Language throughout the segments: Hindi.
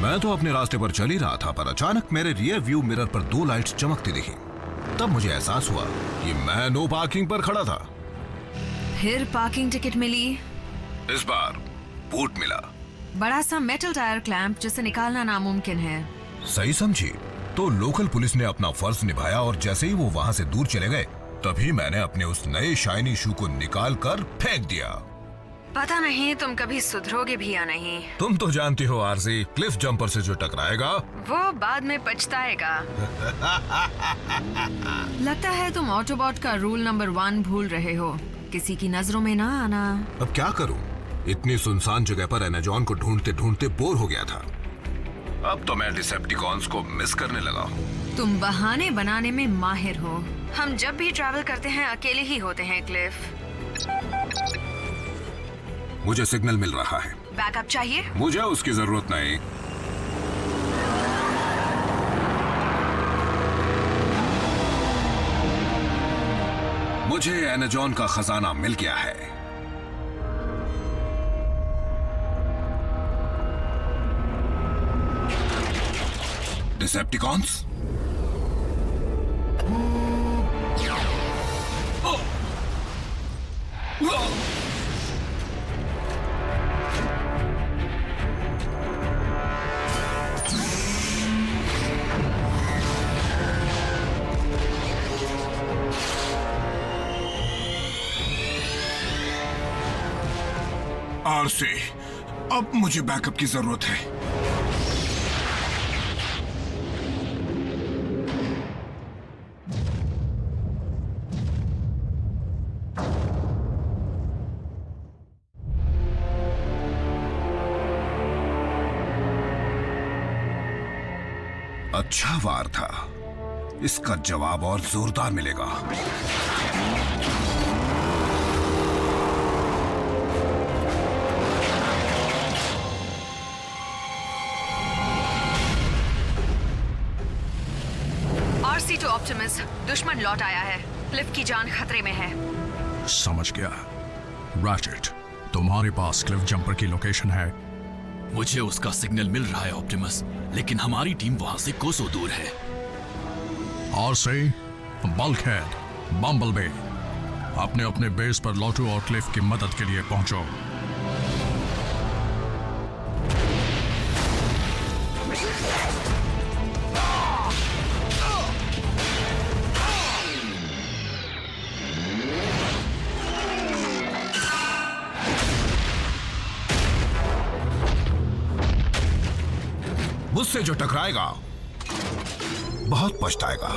मैं तो अपने रास्ते पर चल ही रहा था, पर अचानक मेरे रियर व्यू मिरर पर 2 लाइट्स चमकती दिखी। तब मुझे एहसास हुआ कि मैं नो पार्किंग पर खड़ा था। फिर पार्किंग टिकट मिली? इस बार बूट मिला। बड़ा सा मेटल टायर क्लैंप जिसे निकालना नामुमकिन है। सही समझी। तो लोकल पुलिस ने अपना फर्ज निभाया और जैसे ही वो वहाँ से दूर चले गए, तभी मैंने अपने उस नए शाइनी शू को निकाल कर फेंक दिया। पता नहीं तुम कभी सुधरोगे भी या नहीं। तुम तो जानती हो आरजी, क्लिफ जंपर से जो टकराएगा वो बाद में पछताएगा। लगता है तुम ऑटोबॉट का रूल नंबर 1 भूल रहे हो, किसी की नजरों में ना आना। अब क्या करूं? इतनी सुनसान जगह पर एनाजॉन को ढूंढते ढूंढते बोर हो गया था। अब तो मैं डिसेप्टिकॉन्स को मिस करने लगा हूँ। तुम बहाने बनाने में माहिर हो। हम जब भी ट्रैवल करते हैं अकेले ही होते हैं क्लिफ। मुझे सिग्नल मिल रहा है। बैकअप चाहिए? मुझे उसकी जरूरत नहीं। मुझे एनाजॉन का खजाना मिल गया है। डिसेप्टिकॉन्स, आरसी, अब मुझे बैकअप की जरूरत है। अच्छा वार था, इसका जवाब और जोरदार मिलेगा। आरसी टू ऑप्टिमस, दुश्मन लौट आया है। क्लिफ की जान खतरे में है। समझ गया। रैचेट, तुम्हारे पास क्लिफ जंपर की लोकेशन है? मुझे उसका सिग्नल मिल रहा है ऑप्टिमस, लेकिन हमारी टीम वहां से कोसों दूर है। आरसी, बल्कहेड, बम्बलबी, अपने अपने बेस पर लौटो और क्लिफ की मदद के लिए पहुंचो। मुझसे जो टकराएगा बहुत पछताएगा।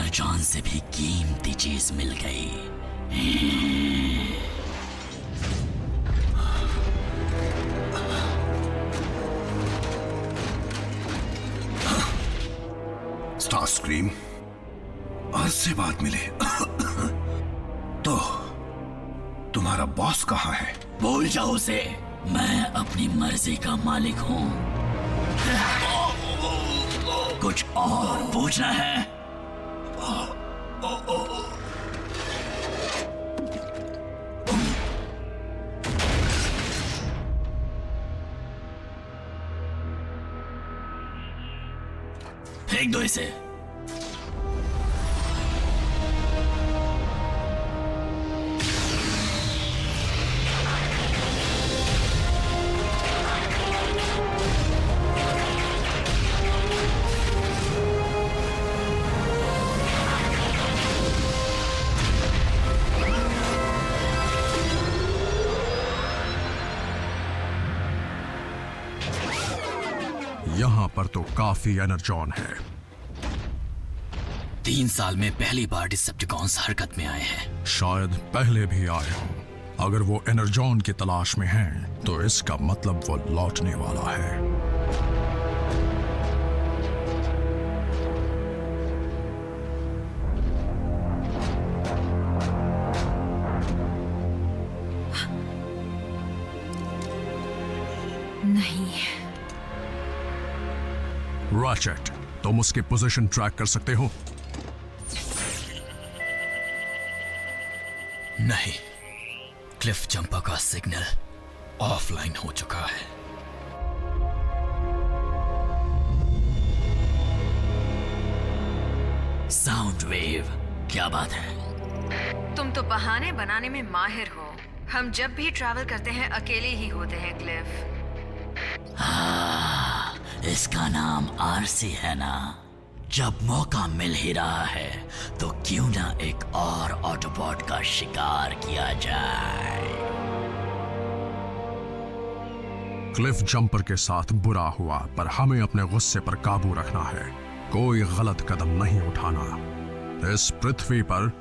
जान से भी कीमती चीज मिल गई। स्टारस्क्रीम, आज से बात मिले। तो तुम्हारा बॉस कहाँ है? भूल जाओ उसे, मैं अपनी मर्जी का मालिक हूँ। कुछ और पूछना है? फेंक दो इसे। यहां पर तो काफी एनर्जॉन है। 3 साल में पहली बार डिसेप्टिकॉन्स हरकत में आए हैं। शायद पहले भी आए हों। अगर वो एनर्जॉन की तलाश में हैं, तो इसका मतलब वो लौटने वाला है। नहीं। रैचेट, तुम उसकी पोजीशन ट्रैक कर सकते हो? नहीं, क्लिफ जंपर का सिग्नल ऑफलाइन हो चुका है। साउंड वेव, क्या बात है? तुम तो बहाने बनाने में माहिर हो। हम जब भी ट्रैवल करते हैं अकेले ही होते हैं क्लिफ। इसका नाम आरसी है ना? जब मौका मिल ही रहा है तो क्यों ना एक और ऑटोबॉट का शिकार किया जाए। क्लिफ जंपर के साथ बुरा हुआ, पर हमें अपने गुस्से पर काबू रखना है। कोई गलत कदम नहीं उठाना। इस पृथ्वी पर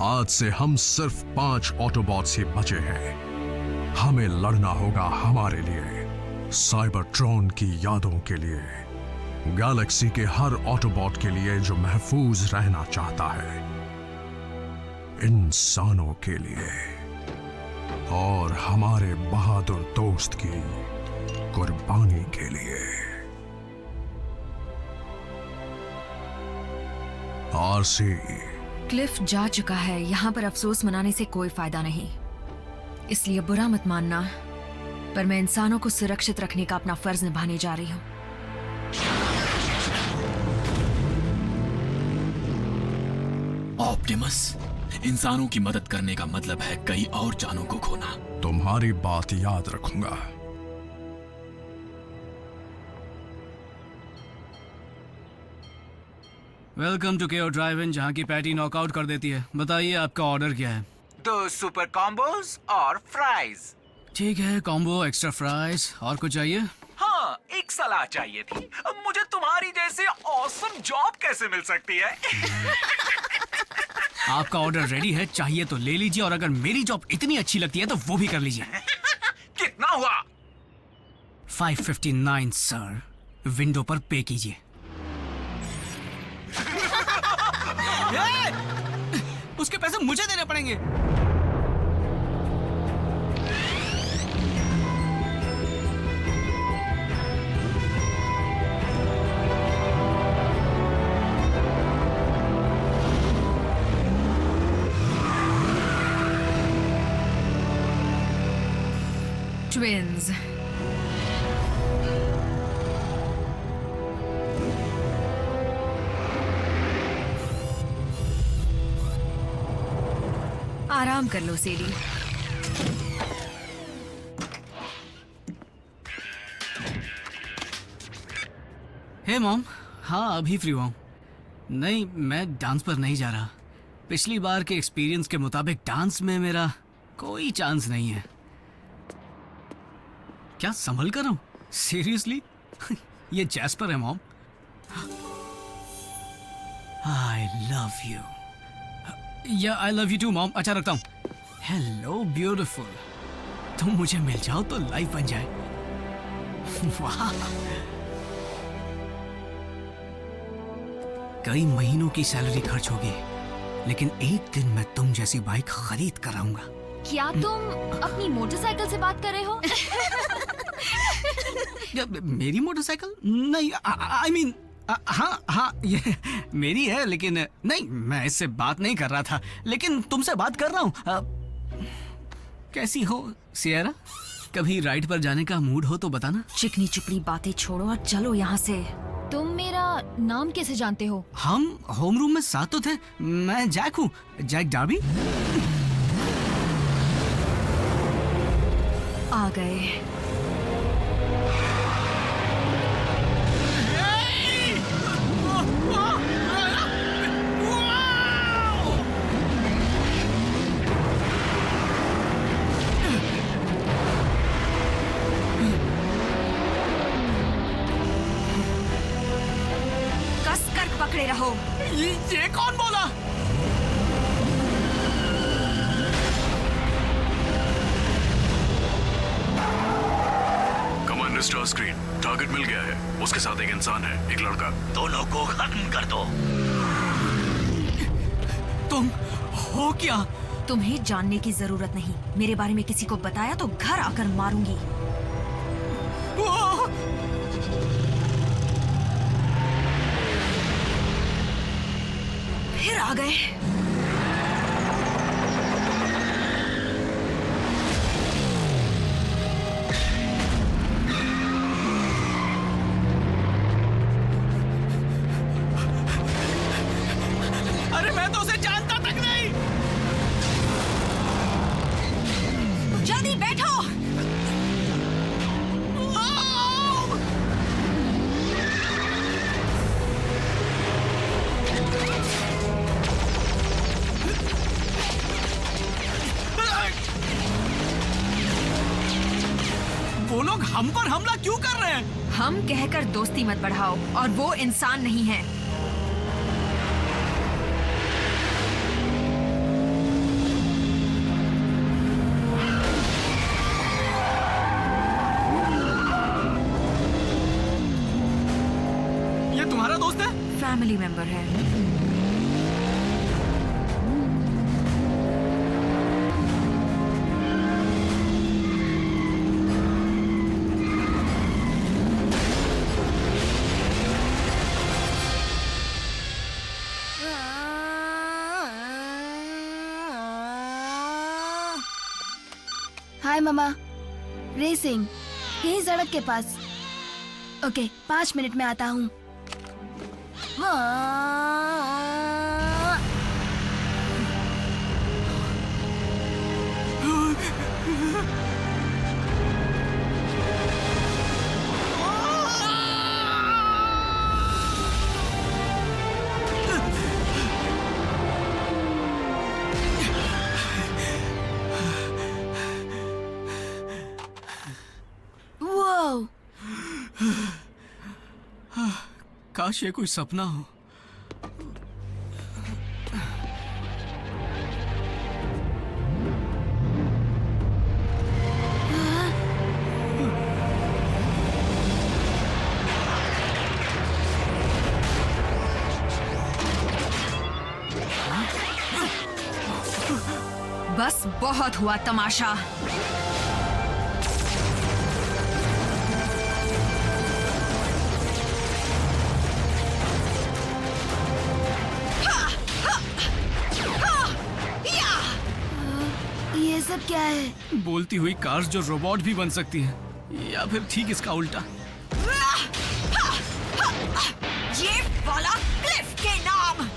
आज से हम सिर्फ 5 ऑटोबॉट्स ही बचे हैं। हमें लड़ना होगा हमारे लिए, साइबरट्रॉन की यादों के लिए, गैलेक्सी के हर ऑटोबॉट के लिए जो महफूज रहना चाहता है, इंसानों के लिए और हमारे बहादुर दोस्त की कुर्बानी के लिए। आरसी, क्लिफ जा चुका है। यहाँ पर अफसोस मनाने से कोई फायदा नहीं, इसलिए बुरा मत मानना, पर मैं इंसानों को सुरक्षित रखने का अपना फर्ज निभाने जा रही हूँ। ऑप्टिमस, इंसानों की मदद करने का मतलब है कई और जानों को खोना। तुम्हारी बात याद रखूंगा। वेलकम टू केओ ड्राइव इन, जहाँ की पैटी नॉकआउट कर देती है। बताइए आपका ऑर्डर क्या है? 2 सुपर कॉम्बोज और फ्राइज। ठीक है, कॉम्बो, एक्स्ट्रा फ्राइज। और कुछ चाहिए? हाँ, एक सलाह चाहिए थी। मुझे तुम्हारी जैसे ऑसम जॉब कैसे मिल सकती है? आपका ऑर्डर रेडी है, चाहिए तो ले लीजिए, और अगर मेरी जॉब इतनी अच्छी लगती है तो वो भी कर लीजिए। कितना हुआ? 559 सर। विंडो पर पे कीजिए। उसके पैसे मुझे देने पड़ेंगे। ट्विन्स, आराम कर लो सेली। हे मॉम, हाँ अभी फ्री हुआ हूँ। नहीं, मैं डांस पर नहीं जा रहा। पिछली बार के एक्सपीरियंस के मुताबिक डांस में मेरा कोई चांस नहीं है। क्या संभल कर रहा हूँ? सीरियसली? ये जैस्पर है मॉम। I love you. या I love you too mom. अच्छा, रखता हूँ। हेलो ब्यूटीफुल, तुम मुझे मिल जाओ तो लाइफ बन जाए। वाह, कई महीनों की सैलरी खर्च होगी, लेकिन एक दिन मैं तुम जैसी बाइक खरीद कर आऊंगा। क्या तुम अपनी मोटरसाइकिल से बात कर रहे हो? मेरी मोटरसाइकिल? नहीं, आई मीन हाँ, ये मेरी है, लेकिन नहीं, मैं इससे बात नहीं कर रहा था, लेकिन तुमसे बात कर रहा हूँ। कैसी हो सियरा? कभी राइड पर जाने का मूड हो तो बताना। चिकनी चुपड़ी बातें छोड़ो और चलो यहाँ से। तुम मेरा नाम कैसे जानते हो? हम होम रूम में साथ तो थे। मैं जैक हूँ, जैक डार्बी। आ गए। कसकर पकड़े रहो। ये कौन बोला? कमांडर स्टार स्क्रीन, टारगेट मिल गया है। उसके साथ एक इंसान है, एक लड़का। दोनों को खत्म कर दो। तुम हो क्या? तुम्हें जानने की जरूरत नहीं। मेरे बारे में किसी को बताया तो घर आकर मारूंगी। वो फिर आ गए। अरे मैं तो उसे जानता तक नहीं। जल्दी बैठो। वो लोग हम पर हमला क्यों कर रहे हैं? हम कहकर दोस्ती मत बढ़ाओ, और वो इंसान नहीं है। ये तुम्हारा दोस्त है? फैमिली मेंबर है। हाय मामा, रेसिंग यही सड़क के पास। ओके, 5 मिनट में आता हूँ। वो काश ये कोई सपना हो। बस बहुत हुआ तमाशा। ये सब क्या है? बोलती हुई कार्स जो रोबोट भी बन सकती हैं, या फिर ठीक इसका उल्टा। ये वाला क्लिफ के नाम।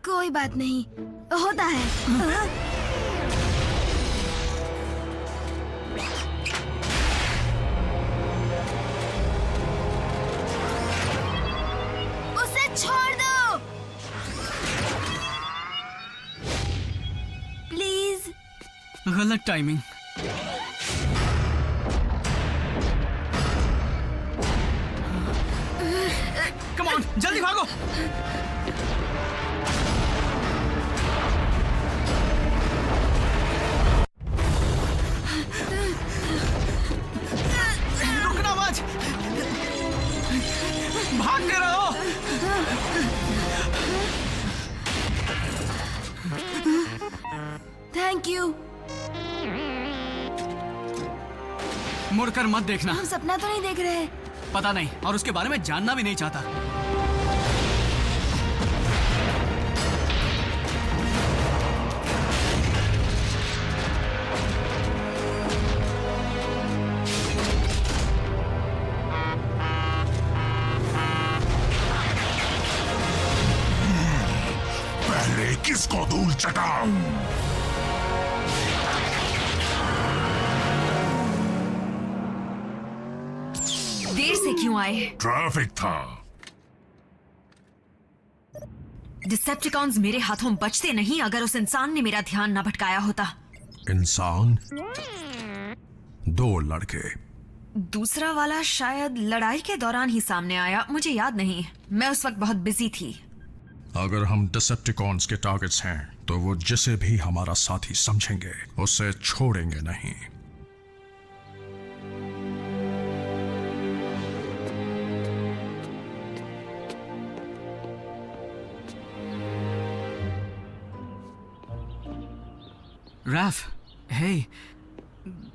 कोई बात नहीं, होता है। उसे छोड़ दो प्लीज। गलत टाइमिंग। कम ऑन, जल्दी भागो। रुकना मत, भागते रहो। Thank you. मुड़कर मत देखना। हम सपना तो नहीं देख रहे? पता नहीं, और उसके बारे में जानना भी नहीं चाहता। पहले किसको धूल चटाऊं? देर से क्यों आए? ट्रैफिक था। डिसेप्टिकॉन्स मेरे हाथों बचते नहीं अगर उस इंसान ने मेरा ध्यान न भटकाया होता। इंसान? 2 लड़के। दूसरा वाला शायद लड़ाई के दौरान ही सामने आया, मुझे याद नहीं, मैं उस वक्त बहुत बिजी थी। अगर हम डिसेप्टिकॉन्स के टारगेट्स हैं तो वो जिसे भी हमारा साथी समझेंगे उसे छोड़ेंगे नहीं। रैफ, हे,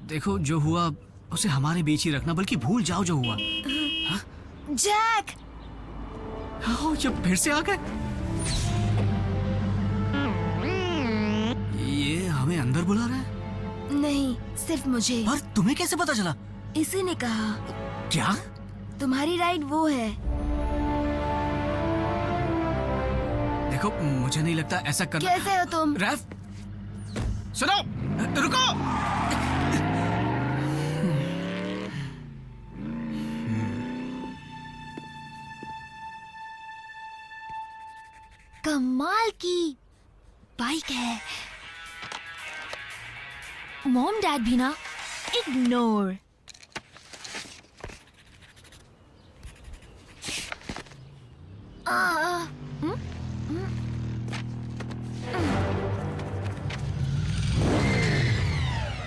देखो जो हुआ उसे हमारे बीच ही रखना, बल्कि भूल जाओ जो हुआ। जैक! ओह, जब फिर से आ गए। ये हमें अंदर बुला रहा है? नहीं, सिर्फ मुझे। पर तुम्हें कैसे पता चला? इसी ने कहा। क्या? तुम्हारी राइड वो है। देखो, मुझे नहीं लगता ऐसा करना। कैसे हो तुम? रैफ, सुनो, रुको। कमाल की बाइक है। मॉम डैड भी ना इग्नोर।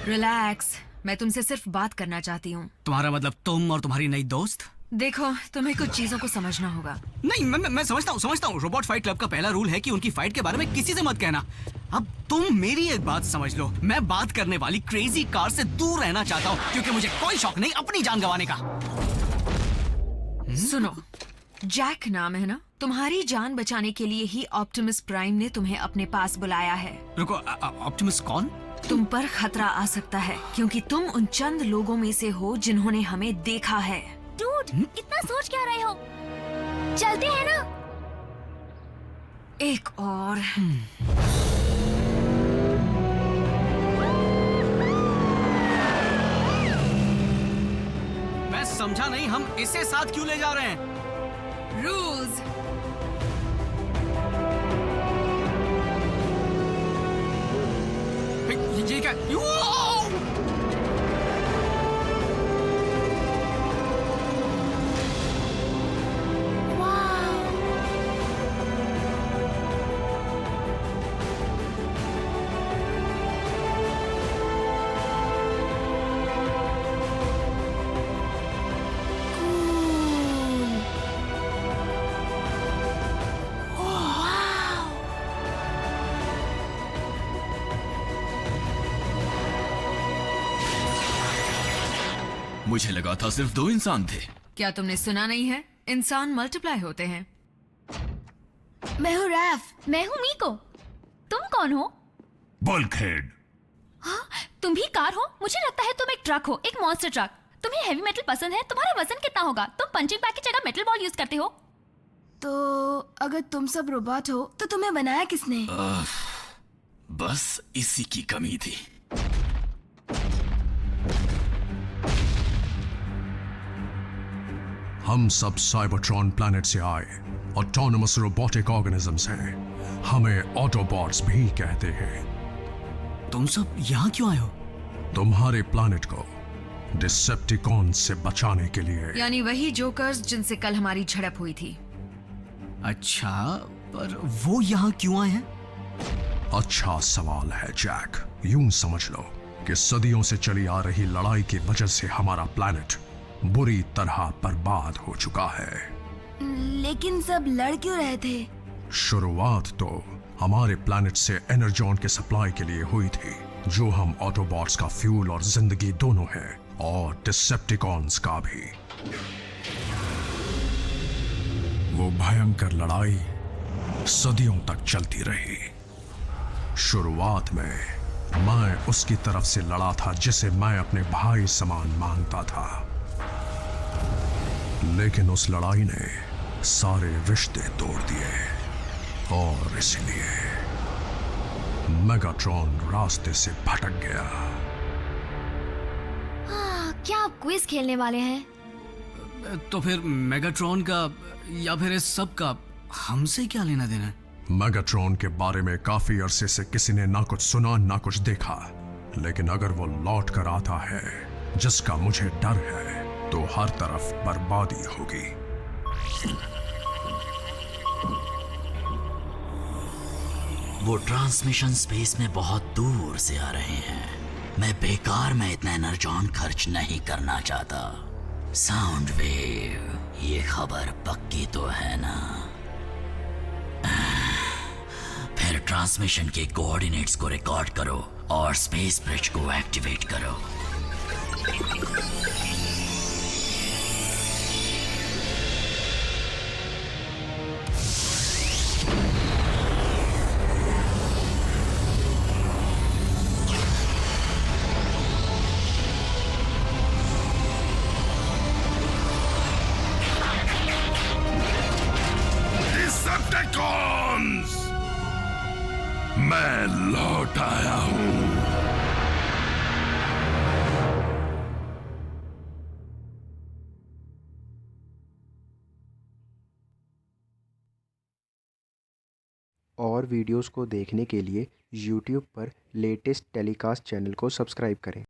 रिलैक्स, मैं तुमसे सिर्फ बात करना चाहती हूँ। तुम्हारा मतलब तुम और तुम्हारी नई दोस्त? देखो, तुम्हें कुछ चीजों को समझना होगा। नहीं, मैं समझता हूँ। रोबोट फाइट क्लब का पहला रूल है कि उनकी फाइट के बारे में किसी से मत कहना। अब तुम मेरी एक बात समझ लो, मैं बात करने वाली क्रेजी कार से दूर रहना चाहता हूँ, क्योंकि मुझे कोई शौक नहीं अपनी जान गंवाने का। सुनो, जैक नाम है ना? तुम्हारी जान बचाने के लिए ही ऑप्टिमस प्राइम ने तुम्हें अपने पास बुलाया है। रुको, ऑप्टिमस कौन? तुम पर खतरा आ सकता है, क्योंकि तुम उन चंद लोगों में से हो जिन्होंने हमें देखा है। डूड, इतना सोच क्या रहे हो? चलते हैं ना? एक और। मैं समझा नहीं, हम इसे साथ क्यों ले जा रहे हैं? रूल्स। ये क्या? मुझे लगा था सिर्फ 2 इंसान थे। क्या तुमने सुना नहीं है? इंसान मल्टीप्लाई होते हैं। मैं हूँ रैफ। मैं हूँ मीको। तुम कौन हो? बल्कहेड। हाँ, तुम भी कार हो? मुझे लगता है तुम एक ट्रक हो, एक मॉन्स्टर ट्रक। तुम्हें हेवी मेटल पसंद है? तुम्हारा वजन कितना होगा? तुम पंचिंग बैग की जगह मेटल बॉल यूज करते हो। तो अगर तुम सब रोबोट हो तो तुम्हें बनाया किसने? बस इसी की कमी थी। हम सब साइबरट्रॉन प्लैनेट से आए ऑटोनमस रोबोटिक ऑर्गेनिजम्स हैं। हमें ऑटोबॉट्स भी कहते हैं। तुम सब यहाँ क्यों आए हो? तुम्हारे प्लैनेट को डिसेप्टिकॉन से बचाने के लिए। यानी वही जोकर्स जिनसे कल हमारी झड़प हुई थी। अच्छा, पर वो यहाँ क्यों आए हैं? अच्छा सवाल है जैक। यूं समझ लो कि सदियों से चली आ रही लड़ाई की वजह से हमारा प्लैनेट बुरी तरह बर्बाद हो चुका है। लेकिन सब लड़ क्यों रहे थे? शुरुआत तो हमारे प्लैनेट से एनर्जॉन के सप्लाई के लिए हुई थी, जो हम ऑटोबॉट्स का फ्यूल और जिंदगी दोनों है, और डिसेप्टिकॉन्स का भी। वो भयंकर लड़ाई सदियों तक चलती रही। शुरुआत में मैं उसकी तरफ से लड़ा था जिसे मैं अपने भाई समान मानता था, लेकिन उस लड़ाई ने सारे रिश्ते तोड़ दिए और इसलिए मेगाट्रॉन रास्ते से भटक गया। क्या आप क्विज खेलने वाले हैं? तो फिर मेगाट्रॉन का या फिर इस सब का हमसे क्या लेना देना? मेगाट्रॉन के बारे में काफी अरसे से किसी ने ना कुछ सुना ना कुछ देखा, लेकिन अगर वो लौट कर आता है जिसका मुझे डर है, तो हर तरफ बर्बादी होगी। वो ट्रांसमिशन स्पेस में बहुत दूर से आ रहे हैं। मैं बेकार में इतना एनर्जॉन खर्च नहीं करना चाहता। साउंड वेव, ये खबर पक्की तो है ना? फिर ट्रांसमिशन के कोऑर्डिनेट्स को रिकॉर्ड करो और स्पेस ब्रिज को एक्टिवेट करो। डिसेप्टिकॉन्स, मैं लौट आया हूं। और वीडियोस को देखने के लिए YouTube पर लेटेस्ट टेलीकास्ट चैनल को सब्सक्राइब करें।